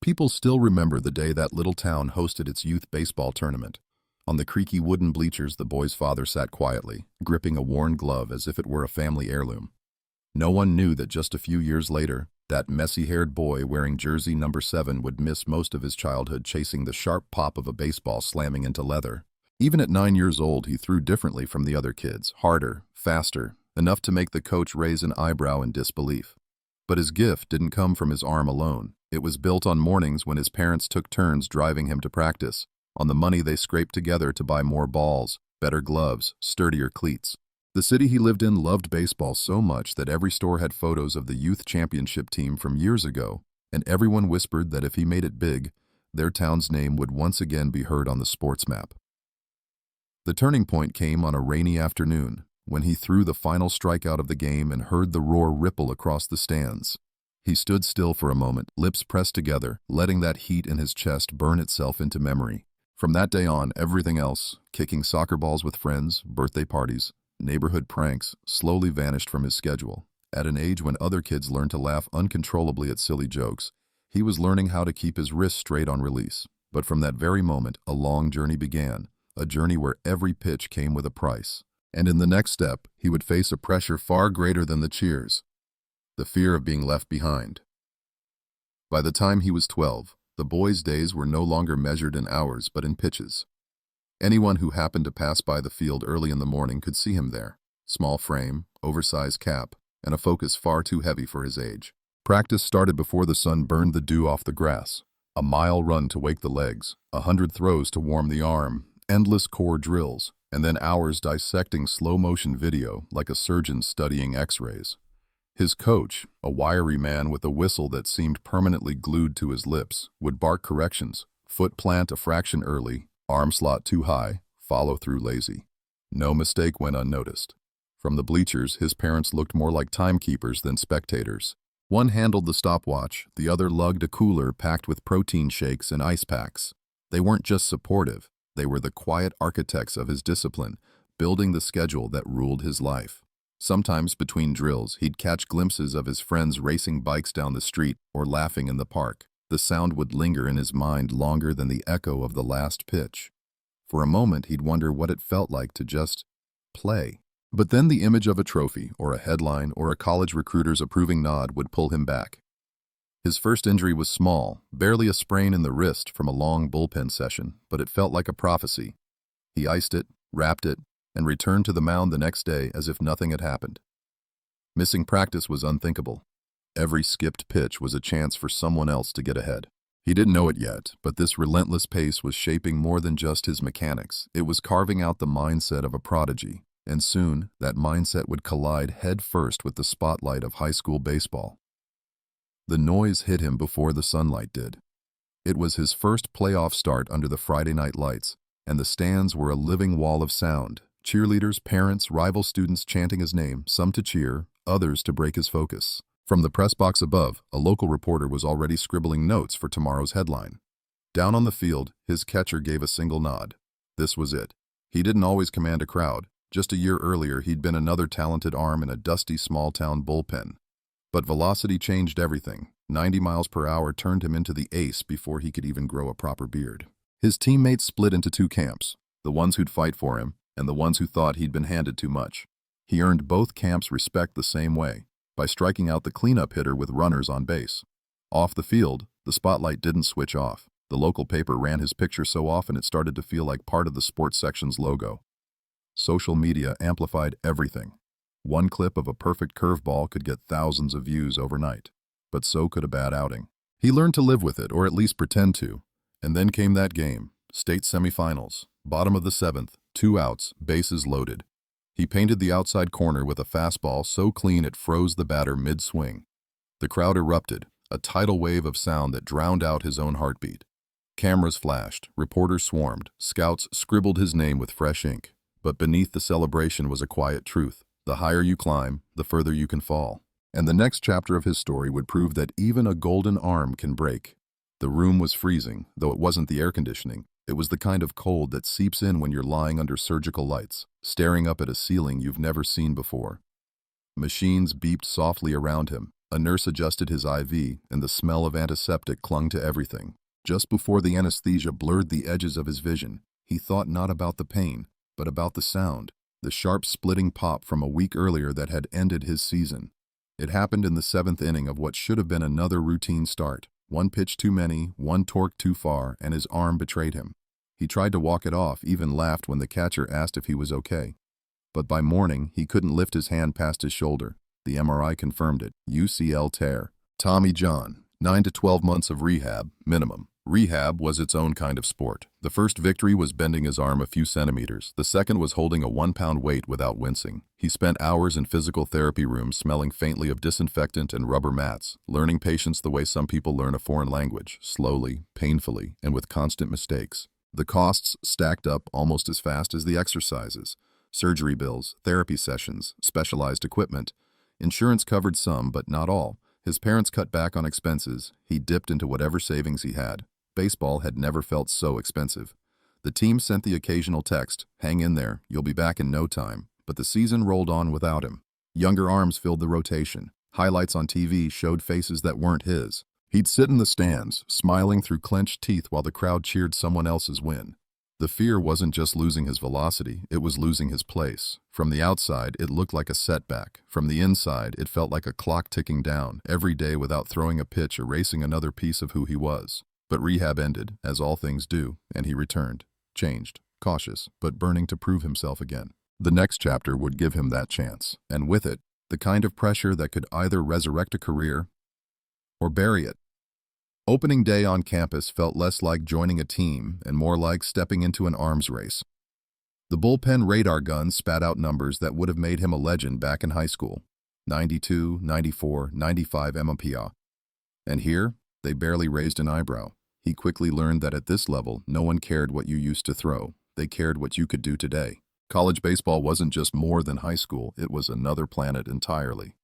People still remember the day that little town hosted its youth baseball tournament. On the creaky wooden bleachers, the boy's father sat quietly, gripping a worn glove as if it were a family heirloom. No one knew that just a few years later, that messy-haired boy wearing jersey number 7 would miss most of his childhood chasing the sharp pop of a baseball slamming into leather. Even at 9 years old, he threw differently from the other kids, harder, faster, enough to make the coach raise an eyebrow in disbelief. But his gift didn't come from his arm alone. It was built on mornings when his parents took turns driving him to practice, on the money they scraped together to buy more balls, better gloves, sturdier cleats. The city he lived in loved baseball so much that every store had photos of the youth championship team from years ago, and everyone whispered that if he made it big, their town's name would once again be heard on the sports map. The turning point came on a rainy afternoon, when he threw the final strikeout of the game and heard the roar ripple across the stands. He stood still for a moment, lips pressed together, letting that heat in his chest burn itself into memory. From that day on, everything else, kicking soccer balls with friends, birthday parties, neighborhood pranks, slowly vanished from his schedule. At an age when other kids learned to laugh uncontrollably at silly jokes, he was learning how to keep his wrists straight on release. But from that very moment, a long journey began, a journey where every pitch came with a price. And in the next step, he would face a pressure far greater than the cheers, the fear of being left behind. By the time he was 12, the boy's days were no longer measured in hours but in pitches. Anyone who happened to pass by the field early in the morning could see him there, small frame, oversized cap, and a focus far too heavy for his age. Practice started before the sun burned the dew off the grass. A mile run to wake the legs, 100 throws to warm the arm, endless core drills, and then hours dissecting slow-motion video like a surgeon studying x-rays. His coach, a wiry man with a whistle that seemed permanently glued to his lips, would bark corrections, foot plant a fraction early, arm slot too high, follow through lazy. No mistake went unnoticed. From the bleachers, his parents looked more like timekeepers than spectators. One handled the stopwatch, the other lugged a cooler packed with protein shakes and ice packs. They weren't just supportive, they were the quiet architects of his discipline, building the schedule that ruled his life. Sometimes between drills, he'd catch glimpses of his friends racing bikes down the street or laughing in the park. The sound would linger in his mind longer than the echo of the last pitch. For a moment, he'd wonder what it felt like to just play. But then the image of a trophy, or a headline, or a college recruiter's approving nod would pull him back. His first injury was small, barely a sprain in the wrist from a long bullpen session, but it felt like a prophecy. He iced it, wrapped it, and returned to the mound the next day as if nothing had happened. Missing practice was unthinkable. Every skipped pitch was a chance for someone else to get ahead. He didn't know it yet, but this relentless pace was shaping more than just his mechanics. It was carving out the mindset of a prodigy, and soon that mindset would collide head first with the spotlight of high school baseball. The noise hit him before the sunlight did. It was his first playoff start under the Friday night lights, and the stands were a living wall of sound. Cheerleaders, parents, rival students chanting his name, some to cheer, others to break his focus. From the press box above, a local reporter was already scribbling notes for tomorrow's headline. Down on the field, his catcher gave a single nod. This was it. He didn't always command a crowd. Just a year earlier, he'd been another talented arm in a dusty small-town bullpen. But velocity changed everything. 90 miles per hour turned him into the ace before he could even grow a proper beard. His teammates split into two camps, the ones who'd fight for him and the ones who thought he'd been handed too much. He earned both camps' respect the same way, by striking out the cleanup hitter with runners on base. Off the field, the spotlight didn't switch off. The local paper ran his picture so often it started to feel like part of the sports section's logo. Social media amplified everything. One clip of a perfect curveball could get thousands of views overnight, but so could a bad outing. He learned to live with it, or at least pretend to. And then came that game, state semifinals, bottom of the 7th, 2 outs, bases loaded. He painted the outside corner with a fastball so clean it froze the batter mid-swing. The crowd erupted, a tidal wave of sound that drowned out his own heartbeat. Cameras flashed, reporters swarmed, scouts scribbled his name with fresh ink. But beneath the celebration was a quiet truth. The higher you climb, the further you can fall. And the next chapter of his story would prove that even a golden arm can break. The room was freezing, though it wasn't the air conditioning. It was the kind of cold that seeps in when you're lying under surgical lights, staring up at a ceiling you've never seen before. Machines beeped softly around him, A nurse adjusted his IV, and the smell of antiseptic clung to everything. Just before the anesthesia blurred the edges of his vision, he thought not about the pain, but about the sound, the sharp splitting pop from a week earlier that had ended his season. It happened in the 7th inning of what should have been another routine start. One pitch too many, one torque too far, and his arm betrayed him. He tried to walk it off, even laughed when the catcher asked if he was okay. But by morning, he couldn't lift his hand past his shoulder. The MRI confirmed it. UCL tear. Tommy John. 9 to 12 months of rehab, minimum. Rehab was its own kind of sport. The first victory was bending his arm a few centimeters. The second was holding a 1-pound weight without wincing. He spent hours in physical therapy rooms smelling faintly of disinfectant and rubber mats, learning patience the way some people learn a foreign language, slowly, painfully, and with constant mistakes. The costs stacked up almost as fast as the exercises. Surgery bills, therapy sessions, specialized equipment. Insurance covered some, but not all. His parents cut back on expenses. He dipped into whatever savings he had. Baseball had never felt so expensive. The team sent the occasional text, "Hang in there, you'll be back in no time." But the season rolled on without him. Younger arms filled the rotation. Highlights on TV showed faces that weren't his. He'd sit in the stands, smiling through clenched teeth while the crowd cheered someone else's win. The fear wasn't just losing his velocity, it was losing his place. From the outside, it looked like a setback. From the inside, it felt like a clock ticking down, every day without throwing a pitch, erasing another piece of who he was. But rehab ended, as all things do, and he returned. Changed, cautious, but burning to prove himself again. The next chapter would give him that chance, and with it, the kind of pressure that could either resurrect a career or bury it. Opening day on campus felt less like joining a team and more like stepping into an arms race. The bullpen radar gun spat out numbers that would have made him a legend back in high school. 92, 94, 95 MMPA. And here, they barely raised an eyebrow. He quickly learned that at this level, no one cared what you used to throw. They cared what you could do today. College baseball wasn't just more than high school, it was another planet entirely.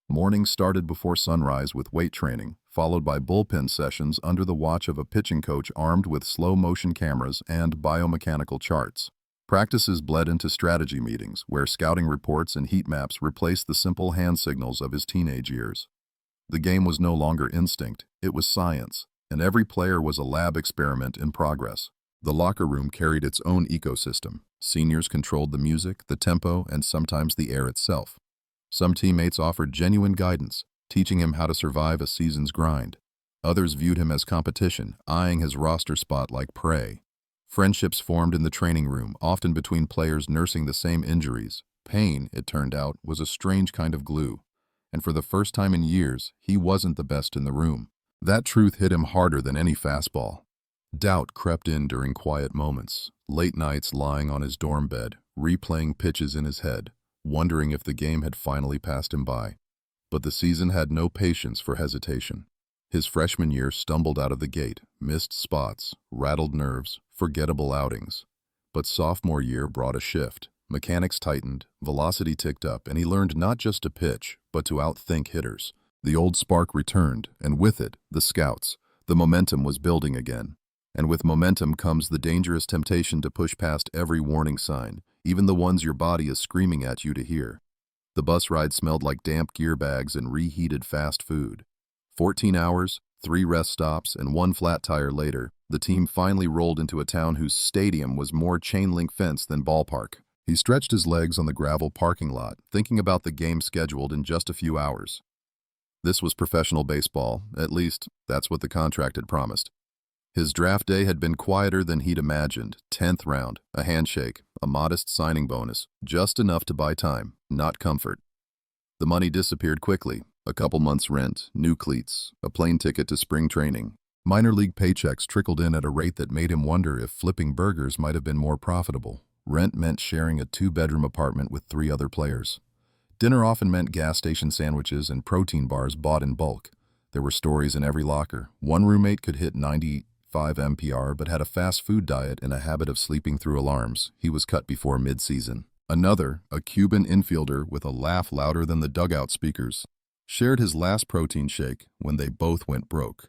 Mornings started before sunrise with weight training, followed by bullpen sessions under the watch of a pitching coach armed with slow-motion cameras and biomechanical charts. Practices bled into strategy meetings, where scouting reports and heat maps replaced the simple hand signals of his teenage years. The game was no longer instinct, it was science, and every player was a lab experiment in progress. The locker room carried its own ecosystem. Seniors controlled the music, the tempo, and sometimes the air itself. Some teammates offered genuine guidance, teaching him how to survive a season's grind. Others viewed him as competition, eyeing his roster spot like prey. Friendships formed in the training room, often between players nursing the same injuries. Pain, it turned out, was a strange kind of glue. And for the first time in years, he wasn't the best in the room. That truth hit him harder than any fastball. Doubt crept in during quiet moments, late nights lying on his dorm bed, replaying pitches in his head, wondering if the game had finally passed him by. But the season had no patience for hesitation. His freshman year stumbled out of the gate, missed spots, rattled nerves, forgettable outings. But sophomore year brought a shift. Mechanics tightened, velocity ticked up, and he learned not just to pitch, but to outthink hitters. The old spark returned, and with it, the scouts. The momentum was building again. And with momentum comes the dangerous temptation to push past every warning sign, even the ones your body is screaming at you to hear. The bus ride smelled like damp gear bags and reheated fast food. 14 hours, 3 rest stops, and 1 flat tire later, the team finally rolled into a town whose stadium was more chain-link fence than ballpark. He stretched his legs on the gravel parking lot, thinking about the game scheduled in just a few hours. This was professional baseball, at least that's what the contract had promised. His draft day had been quieter than he'd imagined. 10th round, a handshake, a modest signing bonus, just enough to buy time, not comfort. The money disappeared quickly. A couple months' rent, new cleats, a plane ticket to spring training. Minor league paychecks trickled in at a rate that made him wonder if flipping burgers might have been more profitable. Rent meant sharing a 2-bedroom apartment with 3 other players. Dinner often meant gas station sandwiches and protein bars bought in bulk. There were stories in every locker. One roommate could hit 95 MPR but had a fast food diet and a habit of sleeping through alarms. He was cut before mid-season. Another, a Cuban infielder with a laugh louder than the dugout speakers, shared his last protein shake when they both went broke.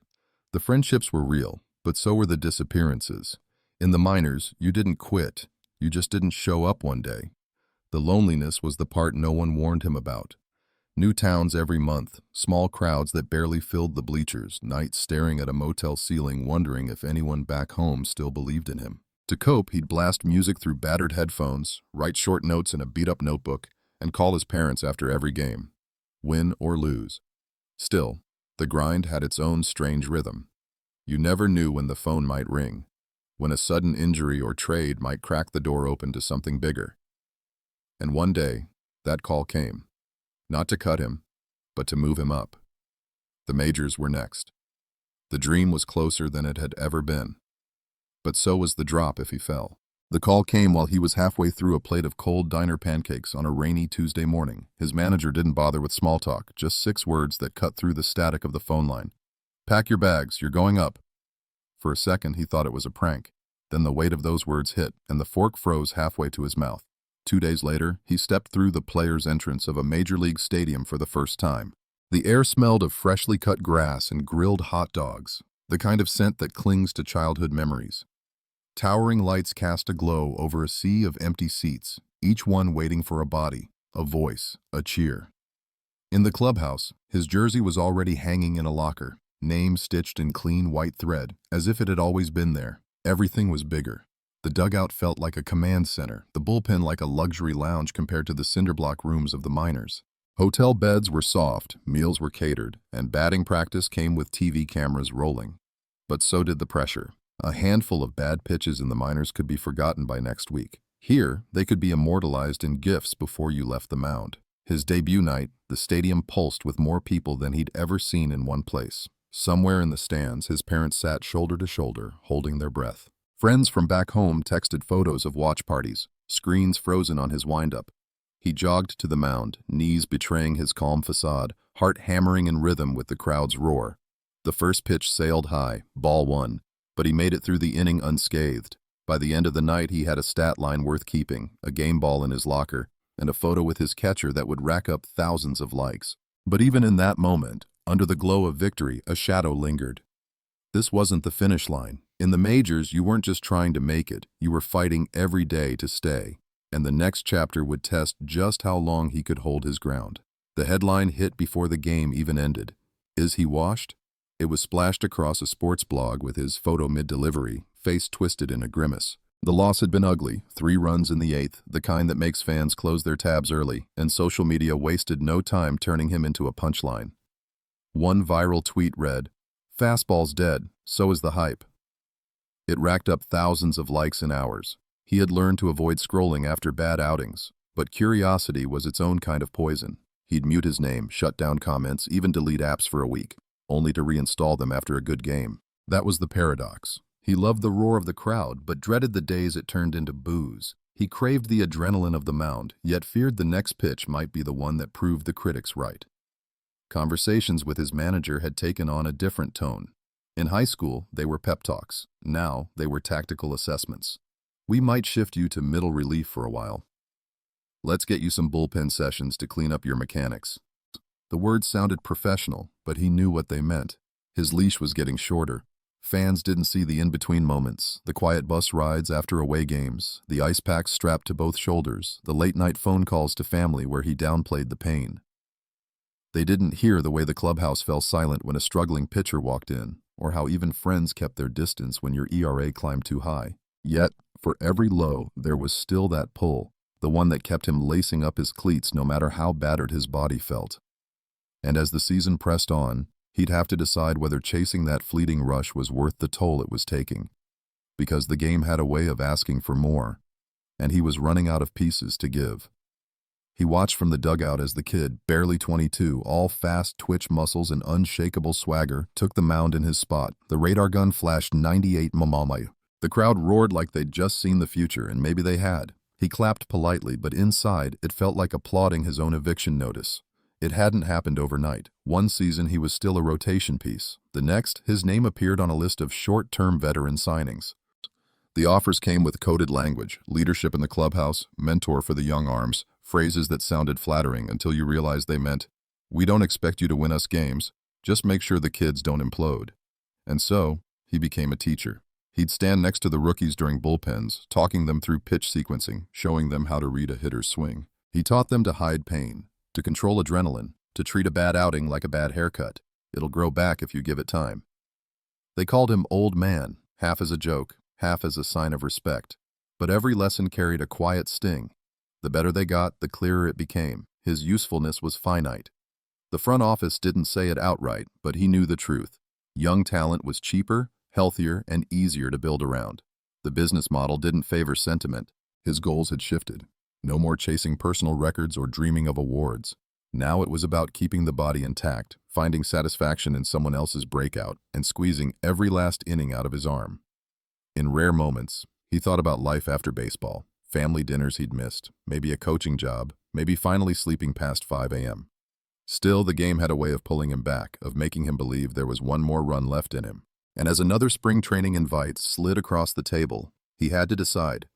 The friendships were real, but so were the disappearances. In the minors, you didn't quit. You just didn't show up one day. The loneliness was the part no one warned him about. New towns every month, small crowds that barely filled the bleachers, nights staring at a motel ceiling wondering if anyone back home still believed in him. To cope, he'd blast music through battered headphones, write short notes in a beat-up notebook, and call his parents after every game, win or lose. Still, the grind had its own strange rhythm. You never knew when the phone might ring, when a sudden injury or trade might crack the door open to something bigger. And one day, that call came. Not to cut him, but to move him up. The majors were next. The dream was closer than it had ever been. But so was the drop if he fell. The call came while he was halfway through a plate of cold diner pancakes on a rainy Tuesday morning. His manager didn't bother with small talk, just 6 words that cut through the static of the phone line. "Pack your bags, you're going up." For a second, he thought it was a prank. Then the weight of those words hit, and the fork froze halfway to his mouth. 2 days later, he stepped through the players' entrance of a major league stadium for the first time. The air smelled of freshly cut grass and grilled hot dogs, the kind of scent that clings to childhood memories. Towering lights cast a glow over a sea of empty seats, each one waiting for a body, a voice, a cheer. In the clubhouse, his jersey was already hanging in a locker, name stitched in clean white thread, as if it had always been there. Everything was bigger. The dugout felt like a command center, the bullpen like a luxury lounge compared to the cinderblock rooms of the minors. Hotel beds were soft, meals were catered, and batting practice came with TV cameras rolling. But so did the pressure. A handful of bad pitches in the minors could be forgotten by next week. Here, they could be immortalized in gifs before you left the mound. His debut night, the stadium pulsed with more people than he'd ever seen in one place. Somewhere in the stands, his parents sat shoulder to shoulder, holding their breath. Friends from back home texted photos of watch parties, screens frozen on his windup. He jogged to the mound, knees betraying his calm facade, heart hammering in rhythm with the crowd's roar. The first pitch sailed high, ball 1, but he made it through the inning unscathed. By the end of the night, he had a stat line worth keeping, a game ball in his locker, and a photo with his catcher that would rack up thousands of likes. But even in that moment, under the glow of victory, a shadow lingered. This wasn't the finish line. In the majors, you weren't just trying to make it, you were fighting every day to stay. And the next chapter would test just how long he could hold his ground. The headline hit before the game even ended. Is he washed? It was splashed across a sports blog with his photo mid-delivery, face twisted in a grimace. The loss had been ugly, 3 runs in the 8th, the kind that makes fans close their tabs early, and social media wasted no time turning him into a punchline. One viral tweet read, "Fastball's dead, so is the hype." It racked up thousands of likes in hours. He had learned to avoid scrolling after bad outings, but curiosity was its own kind of poison. He'd mute his name, shut down comments, even delete apps for a week, only to reinstall them after a good game. That was the paradox. He loved the roar of the crowd, but dreaded the days it turned into boos. He craved the adrenaline of the mound, yet feared the next pitch might be the one that proved the critics right. Conversations with his manager had taken on a different tone. In high school, they were pep talks. Now, they were tactical assessments. "We might shift you to middle relief for a while. Let's get you some bullpen sessions to clean up your mechanics." The words sounded professional, but he knew what they meant. His leash was getting shorter. Fans didn't see the in-between moments, the quiet bus rides after away games, the ice packs strapped to both shoulders, the late-night phone calls to family where he downplayed the pain. They didn't hear the way the clubhouse fell silent when a struggling pitcher walked in, or how even friends kept their distance when your ERA climbed too high. Yet, for every low, there was still that pull, the one that kept him lacing up his cleats no matter how battered his body felt. And as the season pressed on, he'd have to decide whether chasing that fleeting rush was worth the toll it was taking. Because the game had a way of asking for more, and he was running out of pieces to give. He watched from the dugout as the kid, barely 22, all fast twitch muscles and unshakable swagger, took the mound in his spot. The radar gun flashed 98 mm'm. The crowd roared like they'd just seen the future, and maybe they had. He clapped politely, but inside, it felt like applauding his own eviction notice. It hadn't happened overnight. One season, he was still a rotation piece. The next, his name appeared on a list of short-term veteran signings. The offers came with coded language, leadership in the clubhouse, mentor for the young arms, phrases that sounded flattering until you realized they meant, "We don't expect you to win us games, just make sure the kids don't implode." And so, he became a teacher. He'd stand next to the rookies during bullpens, talking them through pitch sequencing, showing them how to read a hitter's swing. He taught them to hide pain, to control adrenaline, to treat a bad outing like a bad haircut. It'll grow back if you give it time. They called him Old Man, half as a joke, half as a sign of respect. But every lesson carried a quiet sting. The better they got, the clearer it became. His usefulness was finite. The front office didn't say it outright, but he knew the truth. Young talent was cheaper, healthier, and easier to build around. The business model didn't favor sentiment. His goals had shifted. No more chasing personal records or dreaming of awards. Now it was about keeping the body intact, finding satisfaction in someone else's breakout, and squeezing every last inning out of his arm. In rare moments, he thought about life after baseball, family dinners he'd missed, maybe a coaching job, maybe finally sleeping past 5 a.m. Still, the game had a way of pulling him back, of making him believe there was one more run left in him. And as another spring training invite slid across the table, he had to decide,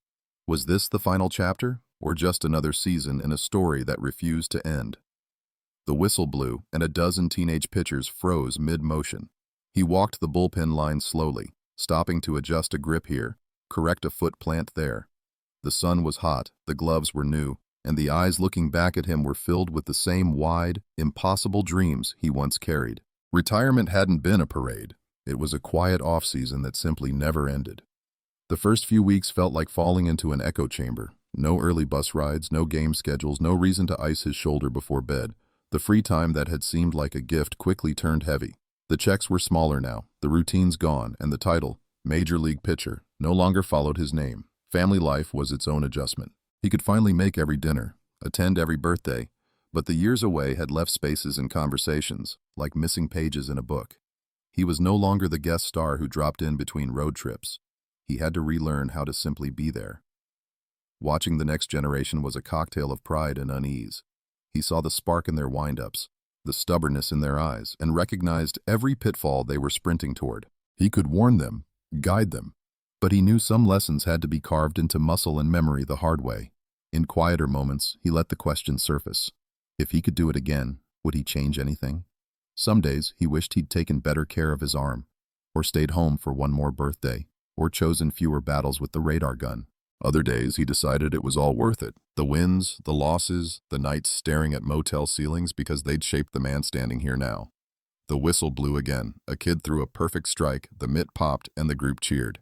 was this the final chapter, or just another season in a story that refused to end? The whistle blew, and a dozen teenage pitchers froze mid-motion. He walked the bullpen line slowly, stopping to adjust a grip here, correct a foot plant there. The sun was hot, the gloves were new, and the eyes looking back at him were filled with the same wide, impossible dreams he once carried. Retirement hadn't been a parade. It was a quiet off-season that simply never ended. The first few weeks felt like falling into an echo chamber. No early bus rides, no game schedules, no reason to ice his shoulder before bed. The free time that had seemed like a gift quickly turned heavy. The checks were smaller now, the routines gone, and the title, Major League Pitcher, no longer followed his name. Family life was its own adjustment. He could finally make every dinner, attend every birthday, but the years away had left spaces in conversations, like missing pages in a book. He was no longer the guest star who dropped in between road trips. He had to relearn how to simply be there. Watching the next generation was a cocktail of pride and unease. He saw the spark in their wind-ups, the stubbornness in their eyes, and recognized every pitfall they were sprinting toward. He could warn them, guide them, but he knew some lessons had to be carved into muscle and memory the hard way. In quieter moments, he let the question surface. If he could do it again, would he change anything? Some days, he wished he'd taken better care of his arm, or stayed home for one more birthday, or chosen fewer battles with the radar gun. Other days, he decided it was all worth it. The wins, the losses, the nights staring at motel ceilings because they'd shaped the man standing here now. The whistle blew again. A kid threw a perfect strike, the mitt popped, and the group cheered.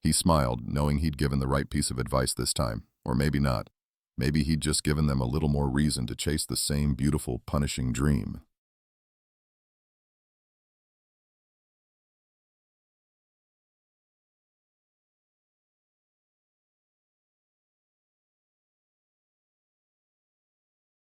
He smiled, knowing he'd given the right piece of advice this time. Or maybe not. Maybe he'd just given them a little more reason to chase the same beautiful, punishing dream.